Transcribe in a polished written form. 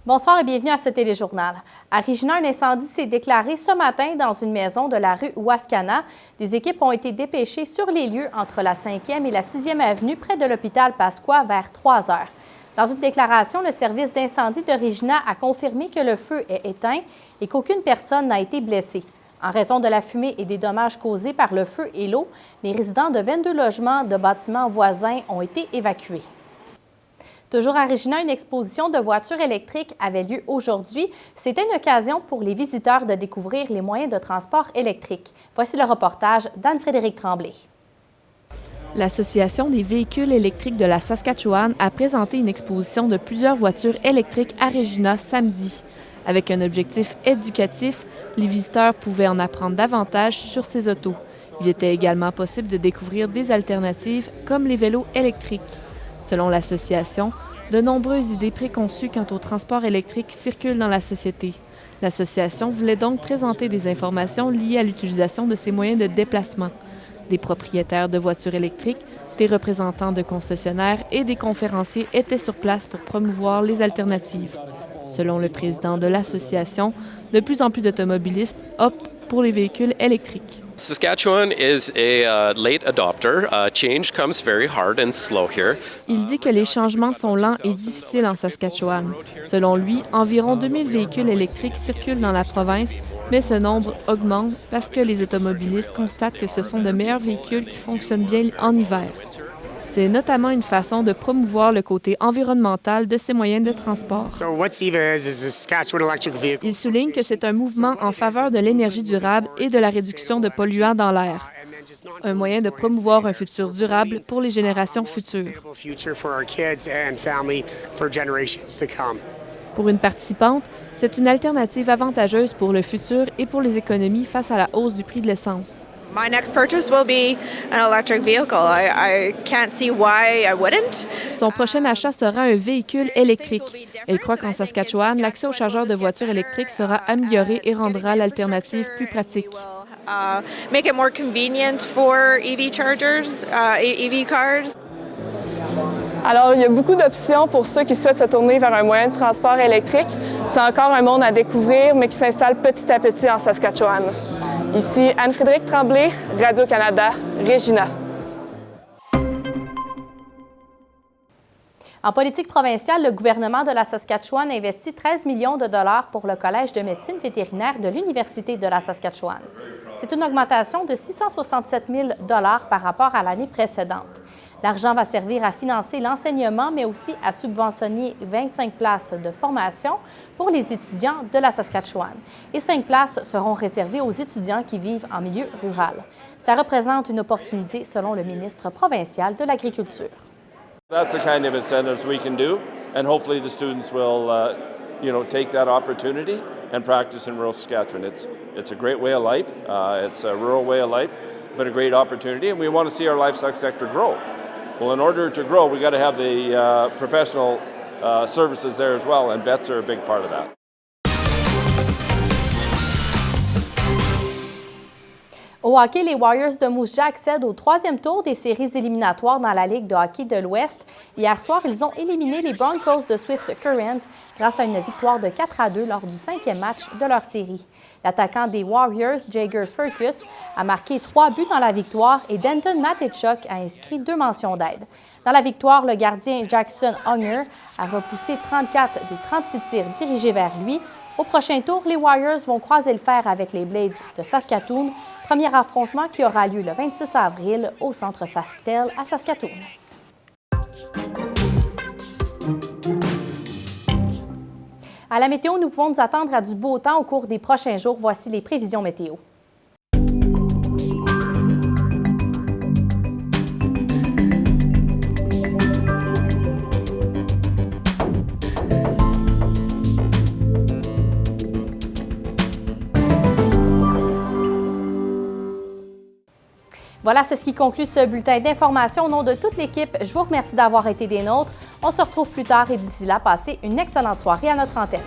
Bonsoir et bienvenue à ce téléjournal. À Regina, un incendie s'est déclaré ce matin dans une maison de la rue Wascana. Des équipes ont été dépêchées sur les lieux entre la 5e et la 6e avenue près de l'hôpital Pasqua vers 3 heures. Dans une déclaration, le service d'incendie de Regina a confirmé que le feu est éteint et qu'aucune personne n'a été blessée. En raison de la fumée et des dommages causés par le feu et l'eau, les résidents de 22 logements de bâtiments voisins ont été évacués. Toujours à Regina, une exposition de voitures électriques avait lieu aujourd'hui. C'était une occasion pour les visiteurs de découvrir les moyens de transport électriques. Voici le reportage d'Anne-Frédérique Tremblay. L'Association des véhicules électriques de la Saskatchewan a présenté une exposition de plusieurs voitures électriques à Regina samedi. Avec un objectif éducatif, les visiteurs pouvaient en apprendre davantage sur ces autos. Il était également possible de découvrir des alternatives comme les vélos électriques. Selon l'association, de nombreuses idées préconçues quant au transport électrique circulent dans la société. L'association voulait donc présenter des informations liées à l'utilisation de ces moyens de déplacement. Des propriétaires de voitures électriques, des représentants de concessionnaires et des conférenciers étaient sur place pour promouvoir les alternatives. Selon le président de l'association, de plus en plus d'automobilistes optent pour les véhicules électriques. Saskatchewan is a late adopter. Change comes very hard and slow here. Il dit que les changements sont lents et difficiles en Saskatchewan. Selon lui, environ 2000 véhicules électriques circulent dans la province, mais ce nombre augmente parce que les automobilistes constatent que ce sont de meilleurs véhicules qui fonctionnent bien en hiver. C'est notamment une façon de promouvoir le côté environnemental de ces moyens de transport. Il souligne que c'est un mouvement en faveur de l'énergie durable et de la réduction de polluants dans l'air. Un moyen de promouvoir un futur durable pour les générations futures. Pour une participante, c'est une alternative avantageuse pour le futur et pour les économies face à la hausse du prix de l'essence. My next purchase will be an electric vehicle. I can't see why I wouldn't. Son prochain achat sera un véhicule électrique. Elle croit qu'en Saskatchewan, l'accès aux chargeurs de voitures électriques sera amélioré et rendra l'alternative plus pratique. Make it more convenient for EV chargers, EV cars. Alors, il y a beaucoup d'options pour ceux qui souhaitent se tourner vers un moyen de transport électrique. C'est encore un monde à découvrir, mais qui s'installe petit à petit en Saskatchewan. Ici Anne-Frédérique Tremblay, Radio-Canada, Regina. En politique provinciale, le gouvernement de la Saskatchewan investit 13 millions de dollars pour le Collège de médecine vétérinaire de l'Université de la Saskatchewan. C'est une augmentation de 667 000 dollars par rapport à l'année précédente. L'argent va servir à financer l'enseignement, mais aussi à subventionner 25 places de formation pour les étudiants de la Saskatchewan. Et 5 places seront réservées aux étudiants qui vivent en milieu rural. Ça représente une opportunité, selon le ministre provincial de l'Agriculture. That's the kind of incentives we can do, and hopefully the students will, take that opportunity and practice in rural Saskatchewan. It's a great way of life. It's a rural way of life, but a great opportunity, and we want to see our livestock sector grow. Well, in order to grow, we got to have the professional services there as well, and vets are a big part of that. Au hockey, les Warriors de Moose Jaw accèdent au 3e tour des séries éliminatoires dans la Ligue de hockey de l'Ouest. Hier soir, ils ont éliminé les Broncos de Swift Current grâce à une victoire de 4-2 lors du 5e match de leur série. L'attaquant des Warriors, Jagger Firkus, a marqué 3 buts dans la victoire et Denton Matechuk a inscrit 2 mentions d'aide. Dans la victoire, le gardien Jackson Unger a repoussé 34 des 36 tirs dirigés vers lui. Au prochain tour, les Warriors vont croiser le fer avec les Blades de Saskatoon, premier affrontement qui aura lieu le 26 avril au centre Sasktel à Saskatoon. À la météo, nous pouvons nous attendre à du beau temps au cours des prochains jours. Voici les prévisions météo. Voilà, c'est ce qui conclut ce bulletin d'information. Au nom de toute l'équipe, je vous remercie d'avoir été des nôtres. On se retrouve plus tard et d'ici là, passez une excellente soirée à notre antenne.